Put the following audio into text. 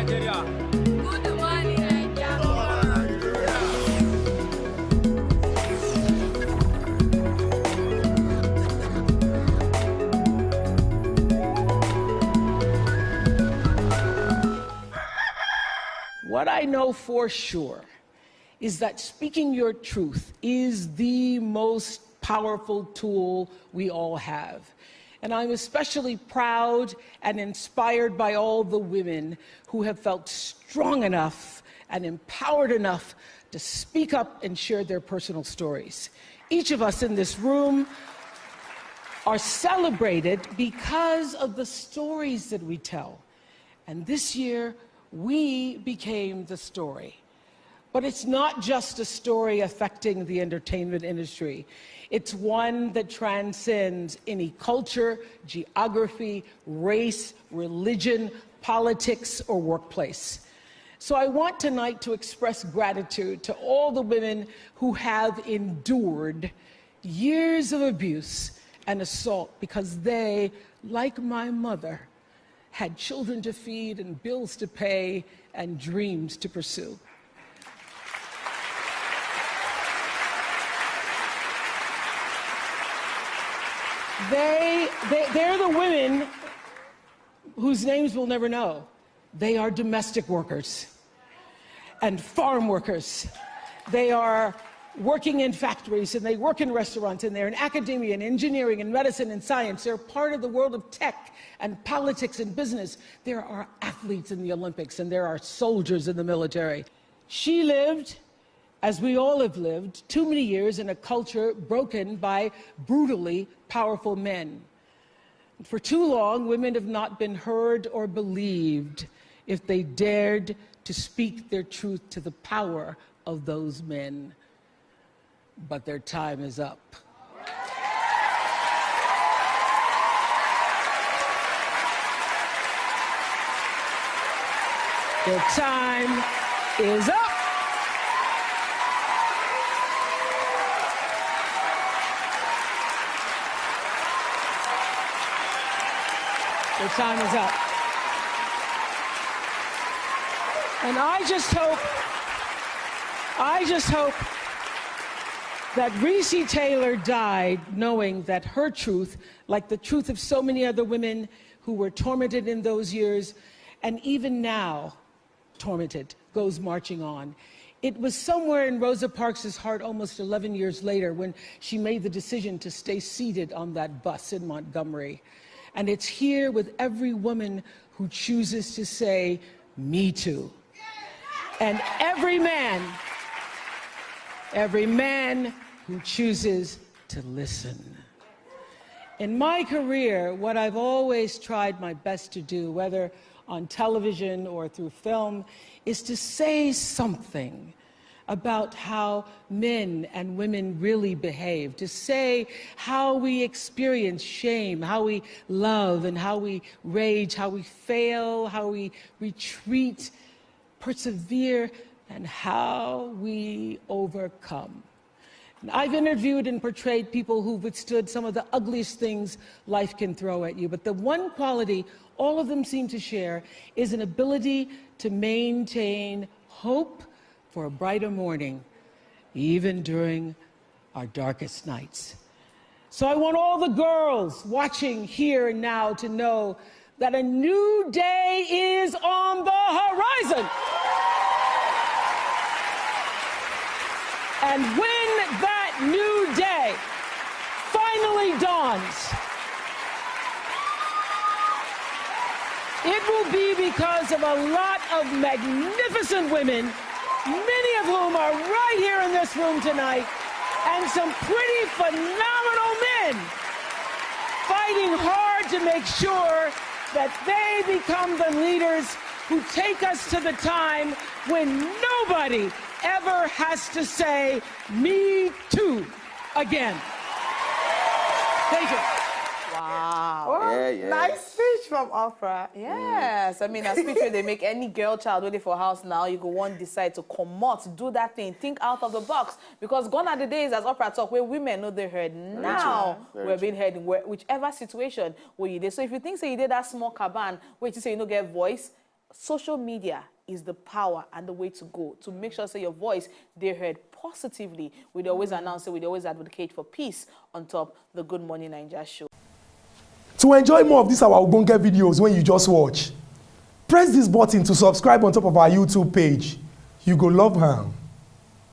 Nigeria. Good morning, Nigeria. What I know for sure is that speaking your truth is the most powerful tool we all have. And I'm especially proud and inspired by all the women who have felt strong enough and empowered enough to speak up and share their personal stories. Each of us in this room are celebrated because of the stories that we tell. And this year, we became the story. But it's not just a story affecting the entertainment industry. It's one that transcends any culture, geography, race, religion, politics, or workplace. So I want tonight to express gratitude to all the women who have endured years of abuse and assault because they, like my mother, had children to feed and bills to pay and dreams to pursue. They're the women whose names we'll never know. They are domestic workers and farm workers. They are working in factories, and they work in restaurants, and they're in academia and engineering and medicine and science. They're part of the world of tech and politics and business. There are athletes in the Olympics, and there are soldiers in the military. She lived, as we all have lived, too many years in a culture broken by brutally powerful men. For too long, women have not been heard or believed if they dared to speak their truth to the power of those men. But their time is up. Their time is up. Their time is up. And I just hope that Reese Taylor died knowing that her truth, like the truth of so many other women who were tormented in those years, and even now tormented, goes marching on. It was somewhere in Rosa Parks' heart almost 11 years later when she made the decision to stay seated on that bus in Montgomery. And it's here with every woman who chooses to say, "Me too." And every man who chooses to listen. In my career, what I've always tried my best to do, whether on television or through film, is to say something about how men and women really behave, to say how we experience shame, how we love and how we rage, how we fail, how we retreat, persevere, and how we overcome. And I've interviewed and portrayed people who've withstood some of the ugliest things life can throw at you, but the one quality all of them seem to share is an ability to maintain hope for a brighter morning, even during our darkest nights. So I want all the girls watching here and now to know that a new day is on the horizon. And when that new day finally dawns, it will be because of a lot of magnificent women, many of whom are right here in this room tonight, and some pretty phenomenal men fighting hard to make sure that they become the leaders who take us to the time when nobody ever has to say, "Me too," again. Thank you. Wow. Oh, yeah. Nice speech from Oprah. Yes. I mean, a speech where they make any girl child ready for house now, you go one decide to come out, do that thing, think out of the box. Because gone are the days, as Oprah talk, where women know they heard. Now we're being heard in whichever situation where you did. So if you think say you did that small caban, where you say you don't get voice, social media is the power and the way to go to make sure say your voice they heard positively. We'd always announce it, we'd always advocate for peace on top the Good Morning Naija show. To enjoy more of these our Ogbonge videos when you just watch, press this button to subscribe on top of our YouTube page. You go love her.